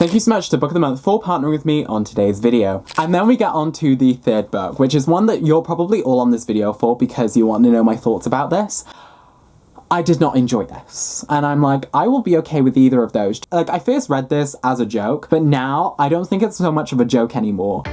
Thank you so much to Book of the Month for partnering with me on today's video. And then we get on to the third book, which is one that you're probably all on this video for because you want to know my thoughts about this. I did not enjoy this. And I'm like, I will be okay with either of those. Like, I first read this as a joke, but now I don't think it's so much of a joke anymore.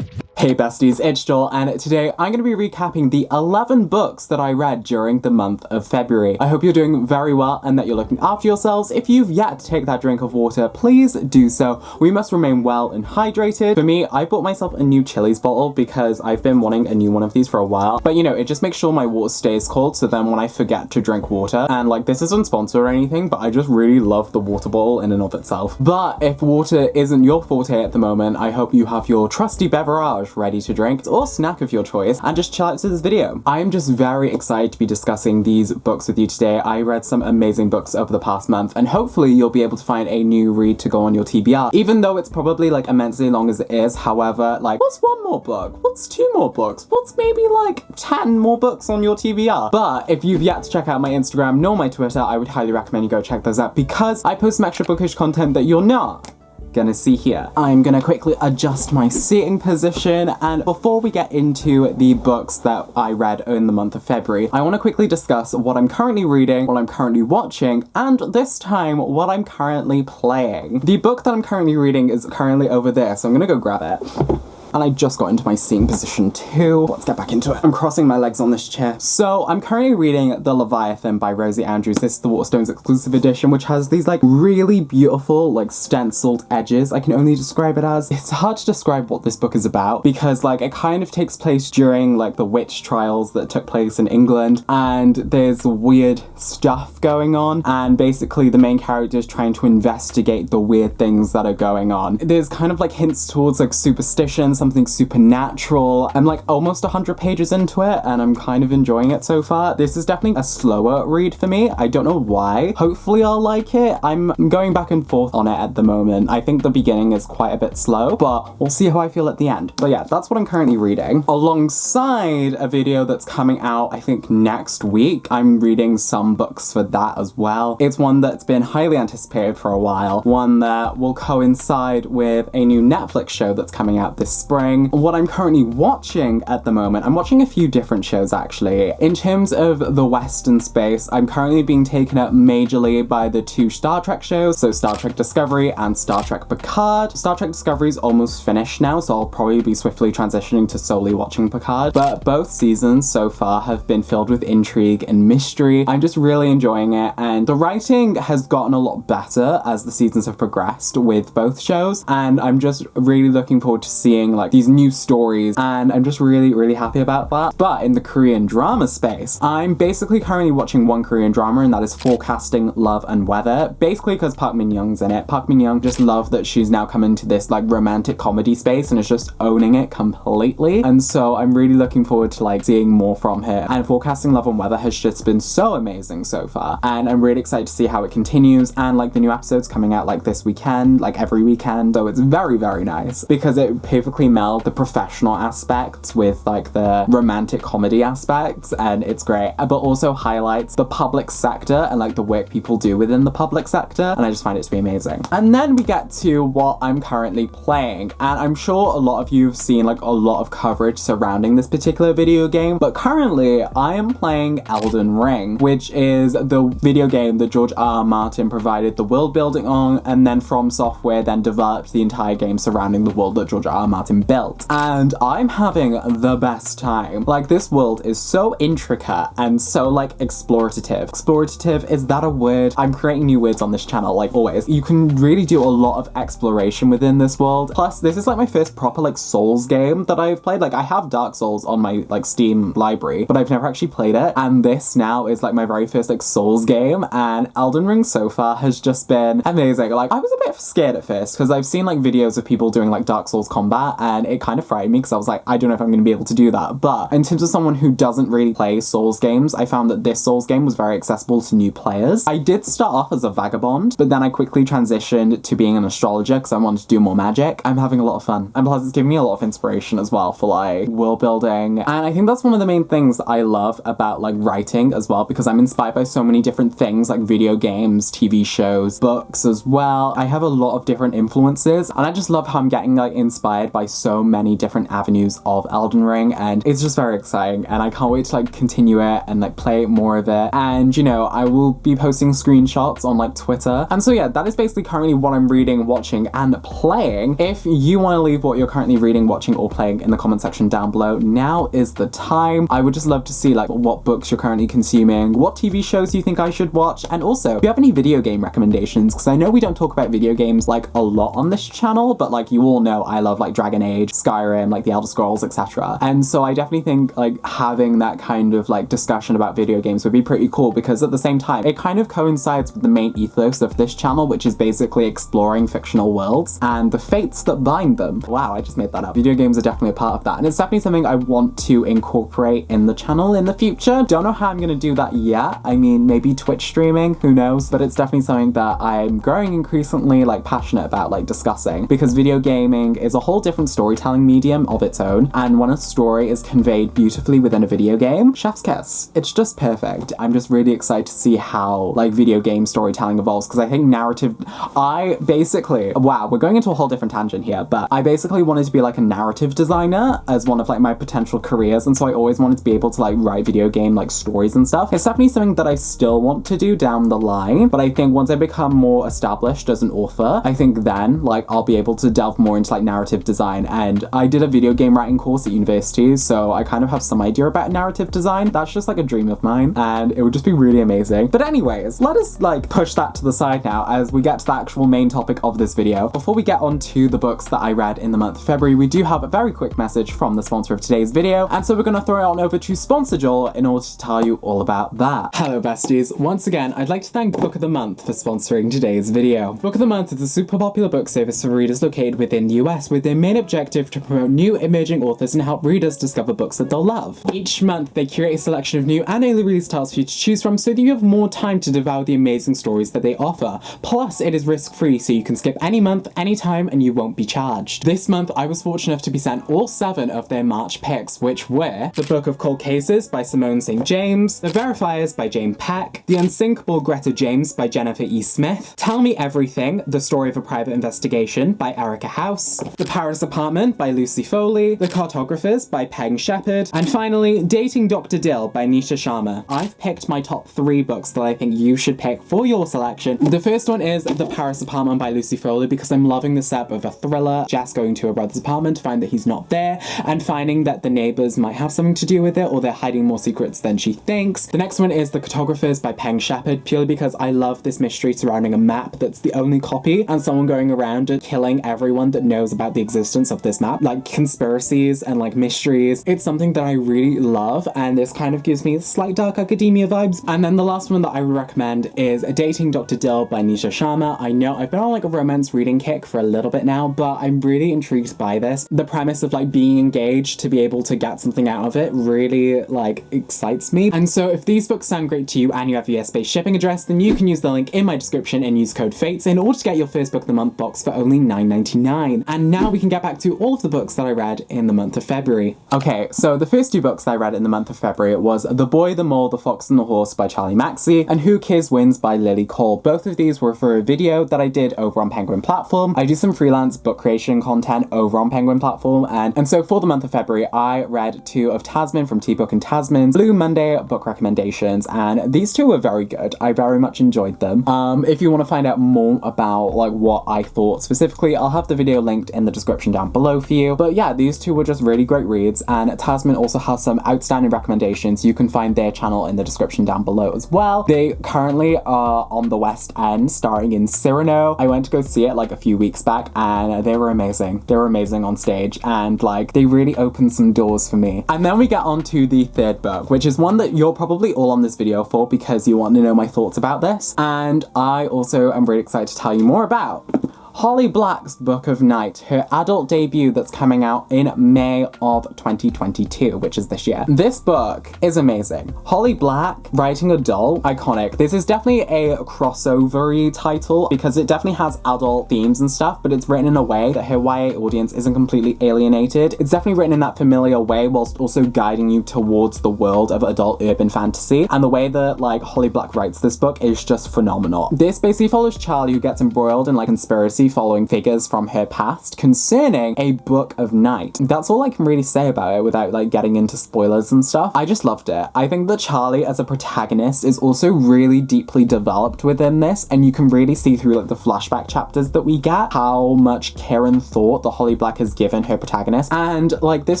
Hey besties, it's Joel, and today I'm going to be recapping the 11 books that I read during the month of February. I hope you're doing very well and that you're looking after yourselves. If you've yet to take that drink of water, please do so. We must remain well and hydrated. For me, I bought myself a new Chili's bottle because I've been wanting a new one of these for a while. But you know, it just makes sure my water stays cold, so then when I forget to drink water, and like this isn't sponsored or anything, but I just really love the water bottle in and of itself. But if water isn't your forte at the moment, I hope you have your trusty beverage ready to drink or snack of your choice and just chill out to this video. I am just very excited to be discussing these books with you today. I read some amazing books over the past month and hopefully you'll be able to find a new read to go on your TBR, even though it's probably like immensely long as it is. However, like, what's one more book? What's two more books? What's maybe like 10 more books on your TBR? But if you've yet to check out my Instagram nor my Twitter, I would highly recommend you go check those out because I post some extra bookish content that you're not gonna see here. I'm gonna quickly adjust my seating position, and before we get into the books that I read in the month of February, I want to quickly discuss what I'm currently reading, what I'm currently watching, and this time what I'm currently playing. The book that I'm currently reading is currently over there, so I'm gonna go grab it. And I just got into my seating position too. Let's get back into it. I'm crossing my legs on this chair. So I'm currently reading The Leviathan by Rosie Andrews. This is the Waterstones exclusive edition, which has these like really beautiful like stenciled edges. I can only describe it as, it's hard to describe what this book is about because like it kind of takes place during like the witch trials that took place in England, and there's weird stuff going on, and basically the main character is trying to investigate the weird things that are going on. There's kind of like hints towards like superstition, something supernatural. I'm like almost 100 pages into it and I'm kind of enjoying it so far. This is definitely a slower read for me. I don't know why. Hopefully I'll like it. I'm going back and forth on it at the moment. I think the beginning is quite a bit slow, but we'll see how I feel at the end. But yeah, that's what I'm currently reading. Alongside a video that's coming out, I think next week, I'm reading some books for that as well. It's one that's been highly anticipated for a while. One that will coincide with a new Netflix show that's coming out this spring. What I'm currently watching at the moment, I'm watching a few different shows actually. In terms of the Western space, I'm currently being taken up majorly by the two Star Trek shows, so Star Trek Discovery and Star Trek Picard. Star Trek Discovery is almost finished now, so I'll probably be swiftly transitioning to solely watching Picard, but both seasons so far have been filled with intrigue and mystery. I'm just really enjoying it, and the writing has gotten a lot better as the seasons have progressed with both shows, and I'm just really looking forward to seeing like these new stories, and I'm just really happy about that. But in the Korean drama space, I'm basically currently watching one Korean drama, and that is Forecasting Love and Weather, basically because Park Min Young's in it. Park Min Young, just love that she's now come into this like romantic comedy space and is just owning it completely, and so I'm really looking forward to like seeing more from her. And Forecasting Love and Weather has just been so amazing so far, and I'm really excited to see how it continues, and like the new episodes coming out like this weekend, like every weekend, so it's very nice because it perfectly meld the professional aspects with like the romantic comedy aspects, and it's great, but also highlights the public sector and like the work people do within the public sector, and I just find it to be amazing. And then we get to what I'm currently playing, and I'm sure a lot of you have seen like a lot of coverage surrounding this particular video game, but currently I am playing Elden Ring, which is the video game that George R. R. Martin provided the world building on, and then From Software then developed the entire game surrounding the world that George R. R. Martin built. And I'm having the best time. Like, this world is so intricate and so like explorative. Explorative, is that a word? I'm creating new words on this channel, like always. You can really do a lot of exploration within this world. Plus, this is like my first proper like Souls game that I've played. Like, I have Dark Souls on my like Steam library, but I've never actually played it. And this now is like my very first like Souls game, and Elden Ring so far has just been amazing. Like, I was a bit scared at first because I've seen like videos of people doing like Dark Souls combat, and it kind of frightened me because I was like, I don't know if I'm going to be able to do that. But in terms of someone who doesn't really play Souls games, I found that this Souls game was very accessible to new players. I did start off as a vagabond, but then I quickly transitioned to being an astrologer because I wanted to do more magic. I'm having a lot of fun. And plus it's giving me a lot of inspiration as well for like world building. And I think that's one of the main things I love about like writing as well, because I'm inspired by so many different things like video games, TV shows, books as well. I have a lot of different influences and I just love how I'm getting like inspired by so many different avenues of Elden Ring, and it's just very exciting and I can't wait to like continue it and like play more of it. And you know, I will be posting screenshots on like Twitter. And so yeah, that is basically currently what I'm reading, watching and playing. If you want to leave what you're currently reading, watching or playing in the comment section down below, now is the time. I would just love to see like what books you're currently consuming, what TV shows you think I should watch, and also if you have any video game recommendations, because I know we don't talk about video games like a lot on this channel, but like you all know I love like Dragon Age, Skyrim, like the Elder Scrolls, etc. And so I definitely think like having that kind of like discussion about video games would be pretty cool, because at the same time it kind of coincides with the main ethos of this channel, which is basically exploring fictional worlds and the fates that bind them. Wow, I just made that up. Video games are definitely a part of that, and it's definitely something I want to incorporate in the channel in the future. Don't know how I'm gonna do that yet. I mean, maybe Twitch streaming, who knows, but it's definitely something that I'm growing increasingly like passionate about like discussing, because video gaming is a whole different storytelling medium of its own, and when a story is conveyed beautifully within a video game, chef's kiss. It's just perfect. I'm just really excited to see how like video game storytelling evolves, because I think narrative, wow, we're going into a whole different tangent here, but I basically wanted to be like a narrative designer as one of like my potential careers, and so I always wanted to be able to like write video game like stories and stuff. It's definitely something that I still want to do down the line, but I think once I become more established as an author, I think then like I'll be able to delve more into like narrative design. And I did a video game writing course at university, so I kind of have some idea about narrative design. That's just like a dream of mine and it would just be really amazing. But anyways, let us like push that to the side now as we get to the actual main topic of this video. Before we get on to the books that I read in the month of February, we do have a very quick message from the sponsor of today's video, and so we're gonna throw it on over to Sponsor Joel in order to tell you all about that. Hello besties, once again I'd like to thank Book of the Month for sponsoring today's video. Book of the Month is a super popular book service for readers located within the US, with their main objective to promote new emerging authors and help readers discover books that they'll love. Each month they curate a selection of new and early release titles for you to choose from, so that you have more time to devour the amazing stories that they offer. Plus it is risk-free, so you can skip any month, anytime, and you won't be charged. This month I was fortunate enough to be sent all 7 of their March picks, which were The Book of Cold Cases by Simone St. James, The Verifiers by Jane Peck, The Unsinkable Greta James by Jennifer E. Smith, Tell Me Everything, The Story of a Private Investigation by Erica House, The Paris Apartment by Lucy Foley, The Cartographers by Peng Shepherd, and finally Dating Dr. Dill by Nisha Sharma. I've picked my top 3 books that I think you should pick for your selection. The first one is The Paris Apartment by Lucy Foley, because I'm loving the setup of a thriller, Jess going to her brother's apartment to find that he's not there, and finding that the neighbors might have something to do with it, or they're hiding more secrets than she thinks. The next one is The Cartographers by Peng Shepherd, purely because I love this mystery surrounding a map that's the only copy, and someone going around and killing everyone that knows about the existence of this map, like conspiracies and like mysteries. It's something that I really love, and this kind of gives me slight dark academia vibes. And then the last one that I would recommend is Dating Dr. Dill by Nisha Sharma. I know I've been on like a romance reading kick for a little bit now, but I'm really intrigued by this. The premise of like being engaged to be able to get something out of it really like excites me. And so if these books sound great to you and you have a US-based shipping address, then you can use the link in my description and use code FATES in order to get your first Book of the Month box for only $9.99. And now we can get back to all of the books that I read in the month of February. Okay, so the first 2 books that I read in the month of February was The Boy, the Mole, the Fox and the Horse by Charlie Maxey and Who Cares Wins by Lily Cole. Both of these were for a video that I did over on Penguin Platform. I do some freelance book creation content over on Penguin Platform, and so for the month of February I read 2 of Tasman from T-Book and Tasman's Blue Monday book recommendations, and these 2 were very good. I very much enjoyed them. If you want to find out more about like what I thought specifically, I'll have the video linked in the description down below for you. But yeah, these 2 were just really great reads, and Tasman also has some outstanding recommendations. You can find their channel in the description down below as well. They currently are on the West End starring in Cyrano. I went to go see it like a few weeks back and they were amazing. They were amazing on stage, and like they really opened some doors for me. And then we get on to the third book, which is one that you're probably all on this video for because you want to know my thoughts about this, and I also am really excited to tell you more about. Holly Black's Book of Night, her adult debut that's coming out in May of 2022, which is this year. This book is amazing. Holly Black, writing adult, iconic. This is definitely a crossover-y title because it definitely has adult themes and stuff, but it's written in a way that her YA audience isn't completely alienated. It's definitely written in that familiar way whilst also guiding you towards the world of adult urban fantasy, and the way that like Holly Black writes this book is just phenomenal. This basically follows Charlie, who gets embroiled in like conspiracy following figures from her past concerning a Book of Night. That's all I can really say about it without like getting into spoilers and stuff. I just loved it. I think that Charlie as a protagonist is also really deeply developed within this, and you can really see through like the flashback chapters that we get how much care and thought that Holly Black has given her protagonist. And like this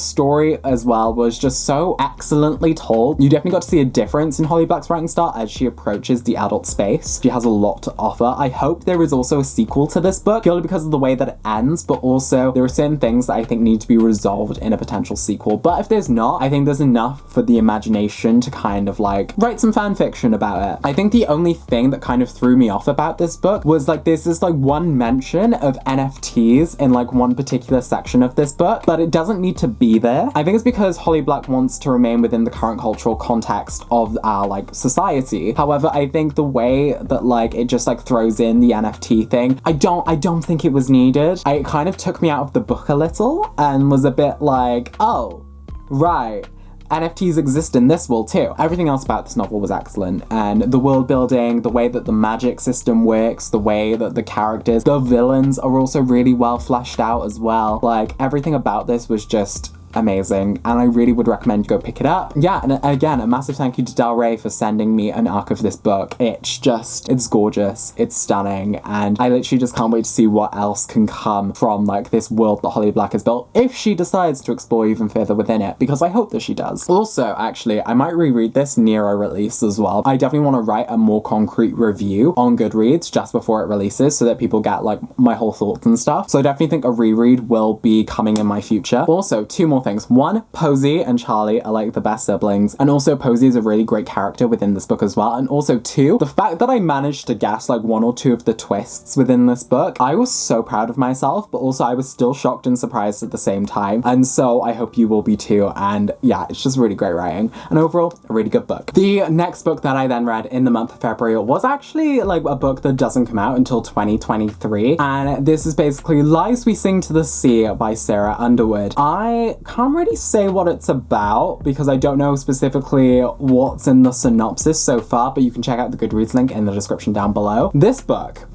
story as well was just so excellently told. You definitely got to see a difference in Holly Black's writing style as she approaches the adult space. She has a lot to offer. I hope there is also a sequel to this book, purely because of the way that it ends, but also there are certain things that I think need to be resolved in a potential sequel. But if there's not, I think there's enough for the imagination to kind of like write some fan fiction about it. I think the only thing that kind of threw me off about this book was like there's this like one mention of NFTs in like one particular section of this book, but it doesn't need to be there. I think it's because Holly Black wants to remain within the current cultural context of our like society. However, I think the way that like it just like throws in the NFT thing, I don't think it was needed. It kind of took me out of the book a little and was a bit like, oh, right. NFTs exist in this world too. Everything else about this novel was excellent, and the world building, the way that the magic system works, the way that the characters, the villains are also really well fleshed out as well. Like everything about this was just amazing, and I really would recommend you go pick it up. Yeah, and again, a massive thank you to Del Rey for sending me an arc of this book. It's gorgeous, it's stunning, and I literally just can't wait to see what else can come from like this world that Holly Black has built, if she decides to explore even further within it, because I hope that she does. Also, actually, I might reread this near a release as well. I definitely want to write a more concrete review on Goodreads just before it releases so that people get like my whole thoughts and stuff. So I definitely think a reread will be coming in my future. Also, two more things. One, Posey and Charlie are like the best siblings, and also Posey is a really great character within this book as well. And also two, the fact that I managed to guess like one or two of the twists within this book, I was so proud of myself, but also I was still shocked and surprised at the same time, and so I hope you will be too. And yeah, it's just really great writing, and overall a really good book. The next book that I then read in the month of February was actually like a book that doesn't come out until 2023, and this is basically Lies We Sing to the Sea by Sarah Underwood. I can't really say what it's about because I don't know specifically what's in the synopsis so far, but you can check out the Goodreads link in the description down below. This book,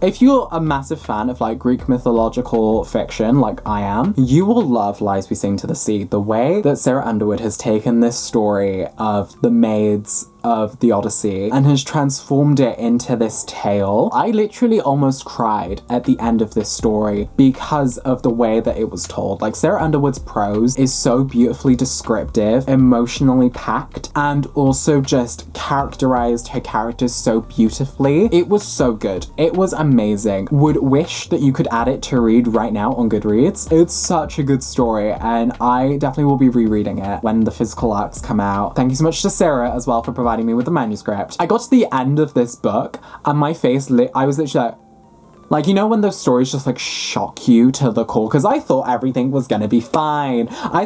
if you're a massive fan of like Greek mythological fiction like I am, you will love Lies We Sing to the Sea. The way that Sarah Underwood has taken this story of the maids of the Odyssey and has transformed it into this tale. I literally almost cried at the end of this story because of the way that it was told. Like Sarah Underwood's prose is so beautifully descriptive, emotionally packed, and also just characterized her characters so beautifully. It was so good. It was amazing. Would wish that you could add it to read right now on Goodreads. It's such a good story, and I definitely will be rereading it when the physical arcs come out. Thank you so much to Sarah as well for providing me with the manuscript. I got to the end of this book and my face I was literally like, you know when those stories just like shock you to the core? Because I thought everything was gonna be fine. I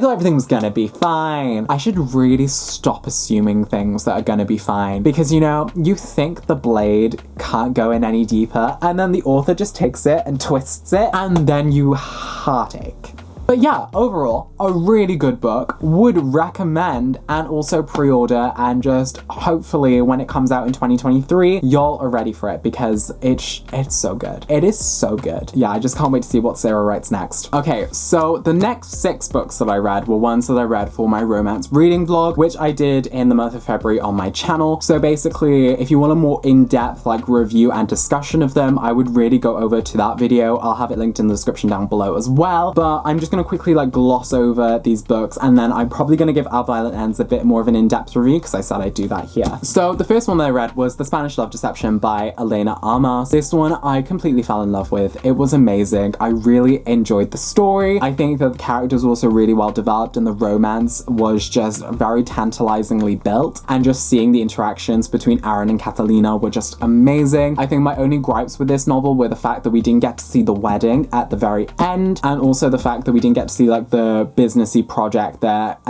should really stop assuming things that are gonna be fine, because you know, you think the blade can't go in any deeper, and then the author just takes it and twists it, and then you heartache. But yeah, overall, a really good book. Would recommend and also pre-order, and just hopefully when it comes out in 2023, y'all are ready for it because it's so good. It is so good. Yeah, I just can't wait to see what Sarah writes next. Okay, so the next 6 books that I read were ones that I read for my romance reading vlog, which I did in the month of February on my channel. So basically, if you want a more in-depth like review and discussion of them, I would really go over to that video. I'll have it linked in the description down below as well. But I'm just gonna gonna quickly like gloss over these books, and then I'm probably gonna give Our Violent Ends a bit more of an in-depth review because I said I'd do that here. So the first one that I read was The Spanish Love Deception by Elena Armas. This one I completely fell in love with. It was amazing. I really enjoyed the story. I think that the characters were also really well developed and the romance was just very tantalizingly built, and just seeing the interactions between Aaron and Catalina were just amazing. I think my only gripes with this novel were the fact that we didn't get to see the wedding at the very end, and also the fact that we didn't get to see like the businessy project that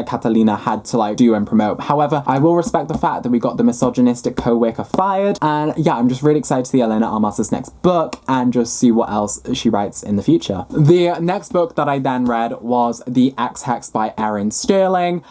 Catalina had to like do and promote. However, I will respect the fact that we got the misogynistic co-worker fired, and yeah, I'm just really excited to see Elena Armas's next book and just see what else she writes in the future. The next book that I then read was The Ex-Hex by Erin Sterling.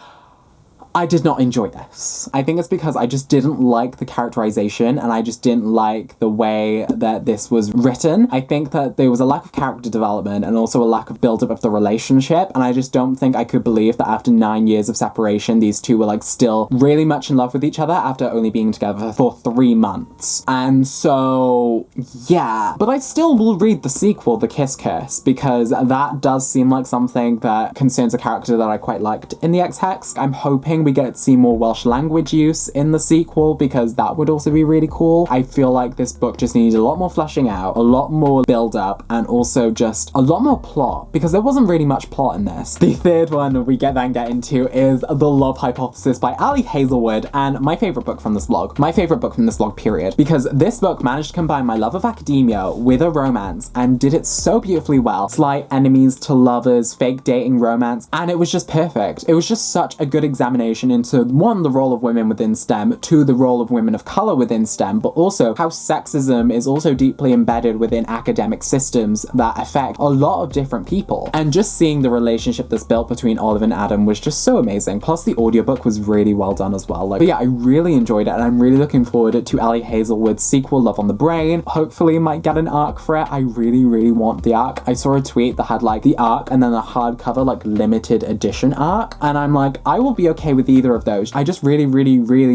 I did not enjoy this. I think it's because I just didn't like the characterization and I just didn't like the way that this was written. I think that there was a lack of character development and also a lack of build-up of the relationship, and I just don't think I could believe that after 9 years of separation, these two were like still really much in love with each other after only being together for 3 months. And so, yeah. But I still will read the sequel, The Kiss Curse, because that does seem like something that concerns a character that I quite liked in The Ex-Hex. I'm hoping we get to see more Welsh language use in the sequel because that would also be really cool. I feel like this book just needed a lot more fleshing out, a lot more build up, and also just a lot more plot because there wasn't really much plot in this. The third one we get into is The Love Hypothesis by Ali Hazelwood, and my favorite book from this vlog. My favorite book from this vlog, period. Because this book managed to combine my love of academia with a romance and did it so beautifully well. Slight enemies to lovers, fake dating romance, and it was just perfect. It was just such a good examination into, one, the role of women within STEM, two, the role of women of color within STEM, but also how sexism is also deeply embedded within academic systems that affect a lot of different people. And just seeing the relationship that's built between Olive and Adam was just so amazing. Plus the audiobook was really well done as well. But yeah, I really enjoyed it, and I'm really looking forward to Ali Hazelwood's sequel, Love on the Brain. Hopefully might get an arc for it. I really want the arc. I saw a tweet that had like the arc and then a hardcover like limited edition arc, and I'm like, I will be okay with either of those. I just really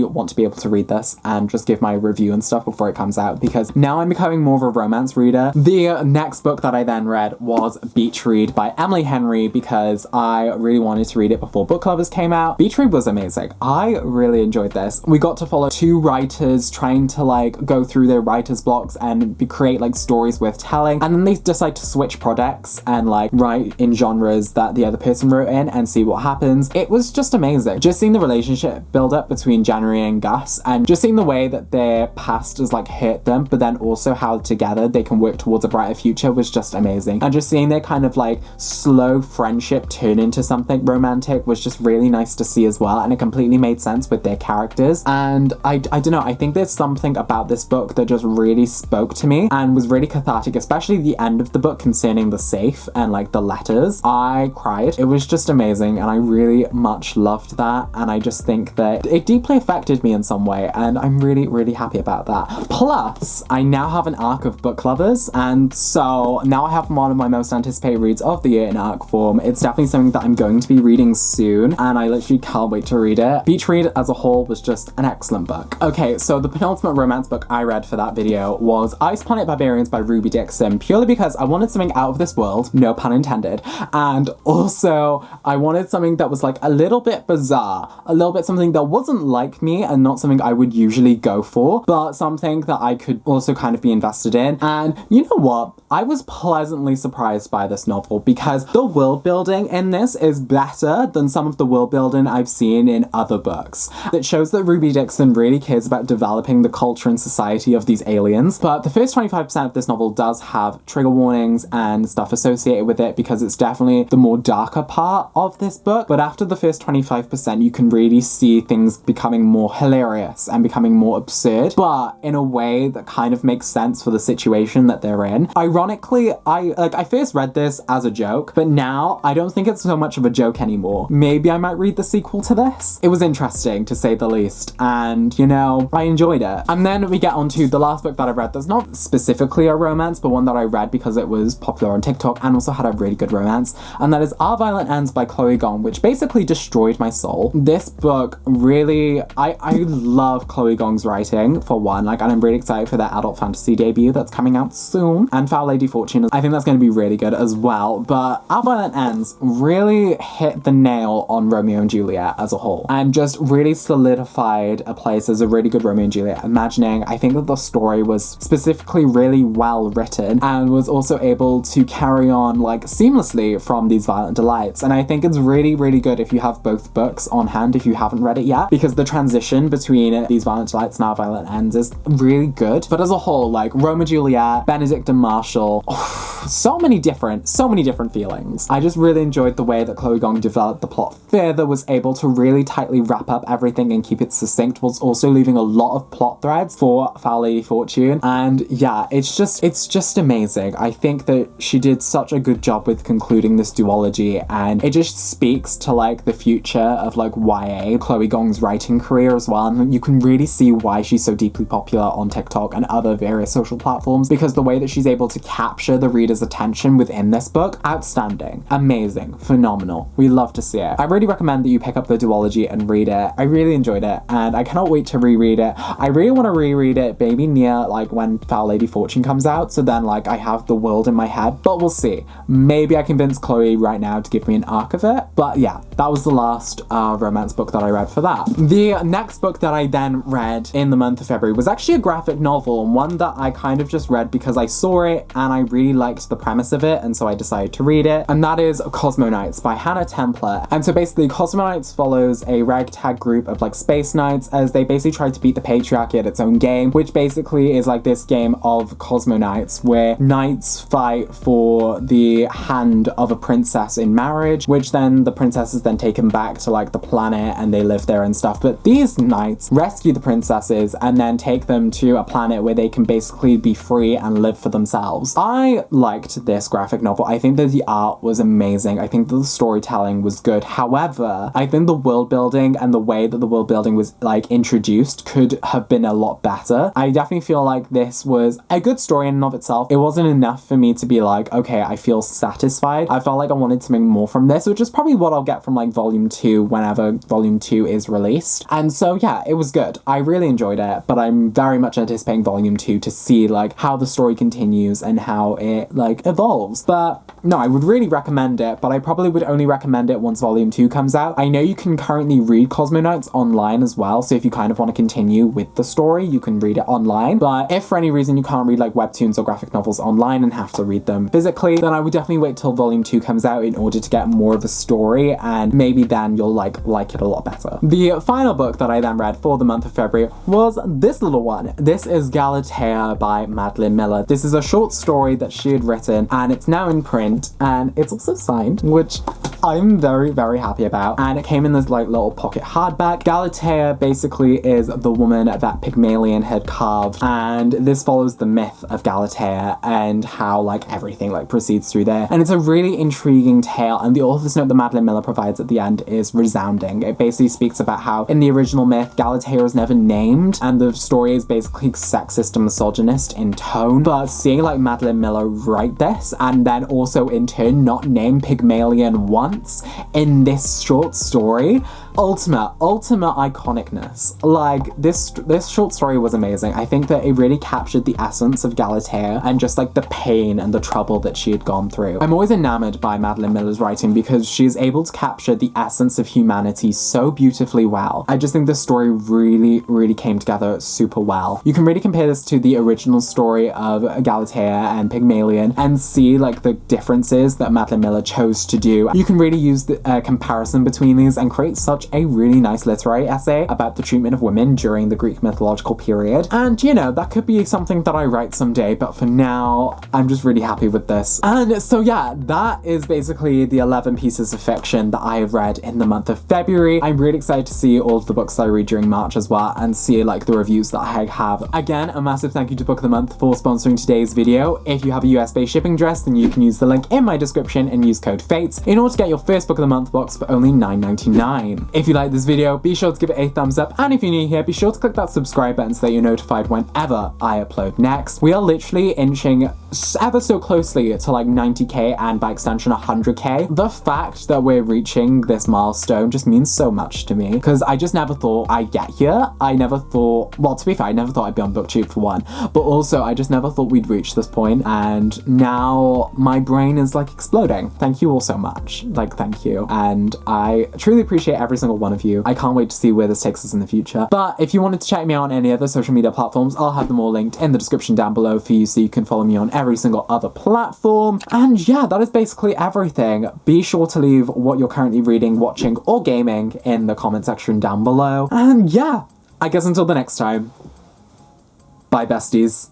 want to be able to read this and just give my review and stuff before it comes out, because now I'm becoming more of a romance reader. The next book that I then read was Beach Read by Emily Henry, because I really wanted to read it before Book Lovers came out. Beach Read was amazing. I really enjoyed this. We got to follow two writers trying to like go through their writer's blocks and create like stories worth telling, and then they decide to switch projects and like write in genres that the other person wrote in and see what happens. It was just amazing. Just seeing the relationship build up between January and Gus, and just seeing the way that their past has like hurt them, but then also how together they can work towards a brighter future was just amazing. And just seeing their kind of like slow friendship turn into something romantic was just really nice to see as well, and it completely made sense with their characters. And I don't know, I think there's something about this book that just really spoke to me and was really cathartic, especially the end of the book concerning the safe and like the letters. I cried. It was just amazing, and I really much loved that, and I just think that it deeply affected me in some way, and I'm really happy about that. Plus, I now have an arc of Book Lovers, and so now I have one of my most anticipated reads of the year in arc form. It's definitely something that I'm going to be reading soon, and I literally can't wait to read it. Beach Read as a whole was just an excellent book. Okay, so the penultimate romance book I read for that video was Ice Planet Barbarians by Ruby Dixon, purely because I wanted something out of this world, no pun intended, and also I wanted something that was like a little bit bizarre, a little bit something that wasn't like me and not something I would usually go for, but something that I could also kind of be invested in. And you know what? I was pleasantly surprised by this novel because the world building in this is better than some of the world building I've seen in other books. It shows that Ruby Dixon really cares about developing the culture and society of these aliens, but the first 25% of this novel does have trigger warnings and stuff associated with it because it's definitely the more darker part of this book. But after the first 25%, you can really see things becoming more hilarious and becoming more absurd, but in a way that kind of makes sense for the situation that they're in. Ironically, I first read this as a joke, but now I don't think it's so much of a joke anymore. Maybe I might read the sequel to this. It was interesting, to say the least, and you know, I enjoyed it. And then we get on to the last book that I read that's not specifically a romance, but one that I read because it was popular on TikTok and also had a really good romance, and that is Our Violent Ends by Chloe Gong, which basically destroyed my soul. This book really, I love Chloe Gong's writing, for one, like, and I'm really excited for their adult fantasy debut that's coming out soon. And Foul Lady Fortune, I think that's going to be really good as well. But Our Violent Ends really hit the nail on Romeo and Juliet as a whole, and just really solidified a place as a really good Romeo and Juliet imagining. I think that the story was specifically really well written and was also able to carry on like seamlessly from These Violent Delights. And I think it's really, really good if you have both books on hand if you haven't read it yet, because the transition between These Violent Delights and Our Violent Ends is really good. But as a whole, like Romeo and Juliet, Benedict and Marshall, so many different feelings. I just really enjoyed the way that Chloe Gong developed the plot further, was able to really tightly wrap up everything and keep it succinct, whilst also leaving a lot of plot threads for Foul Lady Fortune. And yeah, it's just amazing. I think that she did such a good job with concluding this duology, and it just speaks to like the future of like YA, Chloe Gong's writing career as well. And you can really see why she's so deeply popular on TikTok and other various social platforms, because the way that she's able to capture the reader's attention within this book, outstanding, amazing, phenomenal. We love to see it. I really recommend that you pick up the duology and read it. I really enjoyed it, and I cannot wait to reread it. I really want to reread it maybe near like when Foul Lady Fortune comes out, so then like I have the world in my head, but we'll see. Maybe I convince Chloe right now to give me an arc of it. But yeah, that was the last romance book that I read for that. The next book that I then read in the month of February was actually a graphic novel, and one that I kind of just read because I saw it and I really liked the premise of it, and so I decided to read it, and that is Cosmo Knights by Hannah Templer. And so basically Cosmo Knights follows a ragtag group of like space knights as they basically try to beat the patriarchy at its own game, which basically is like this game of Cosmo Knights where knights fight for the hand of a princess in marriage, which then the princess is then taken back to like the planet and they live there and stuff. But these knights rescue the princesses and then take them to a planet where they can basically be free and live for themselves. I liked this graphic novel. I think that the art was amazing. I think that the storytelling was good. However, I think the world building and the way that the world building was like introduced could have been a lot better. I definitely feel like this was a good story in and of itself. It wasn't enough for me to be like, okay, I feel satisfied. I felt like I wanted something more from this, which is probably what I'll get from like volume 2 whenever volume 2 is released. And so yeah, it was good. I really enjoyed it, but I'm very much anticipating volume 2 to see like how the story continues and how it like evolves. But no, I would really recommend it, but I probably would only recommend it once volume 2 comes out. I know you can currently read Cosmo Knights online as well, so if you kind of want to continue with the story, you can read it online. But if for any reason you can't read like webtoons or graphic novels online and have to read them physically, then I would definitely wait till volume 2 comes out in order to get more of a story, and maybe then you'll like it a lot better. The final book that I then read for the month of February was this little one. This is Galatea by Madeline Miller. This is a short story that she had written, and it's now in print, and it's also signed, which I'm very, very happy about. And it came in this like little pocket hardback. Galatea basically is the woman that Pygmalion had carved, and this follows the myth of Galatea and how like everything like proceeds through there. And it's a really intriguing tale, and the author's note that Madeline Miller provides at the end is resounding. It basically speaks about how in the original myth Galatea is never named, and the story is basically sexist and misogynist in tone. But seeing like Madeline Miller write this and then also in turn not name Pygmalion once in this short story, ultimate iconicness. Like this short story was amazing. I think that it really captured the essence of Galatea and just like the pain and the trouble that she had gone through. I'm always enamored by Madeline Miller's writing because she is able to capture the essence of humanity so beautifully well. I just think this story really, really came together super well. You can really compare this to the original story of Galatea and Pygmalion and see like the differences that Madeline Miller chose to do. You can really use the comparison between these and create such a really nice literary essay about the treatment of women during the Greek mythological period. And you know, that could be something that I write someday, but for now, I'm just really happy with this. And so yeah, that is basically the 11 pieces of fiction that I have read in the month of February. I'm really excited to see all of the books that I read during March as well and see like the reviews that I have. Again, a massive thank you to Book of the Month for sponsoring today's video. If you have a US-based shipping address, then you can use the link in my description and use code FATES in order to get your first Book of the Month box for only $9.99. If you like this video, be sure to give it a thumbs up, and if you're new here, be sure to click that subscribe button so that you're notified whenever I upload next. We are literally inching ever so closely to like 90k and by extension 100k. The fact that we're reaching this milestone just means so much to me, because I just never thought I'd get here. I never thought, well, to be fair, I never thought I'd be on BookTube for one, but also I just never thought we'd reach this point, and now my brain is like exploding. Thank you all so much. Like, thank you. And I truly appreciate every single one of you. I can't wait to see where this takes us in the future. But if you wanted to check me out on any other social media platforms, I'll have them all linked in the description down below for you, so you can follow me on every single other platform. And yeah, that is basically everything. Be sure to leave what you're currently reading, watching, or gaming in the comment section down below. And yeah, I guess until the next time, bye besties.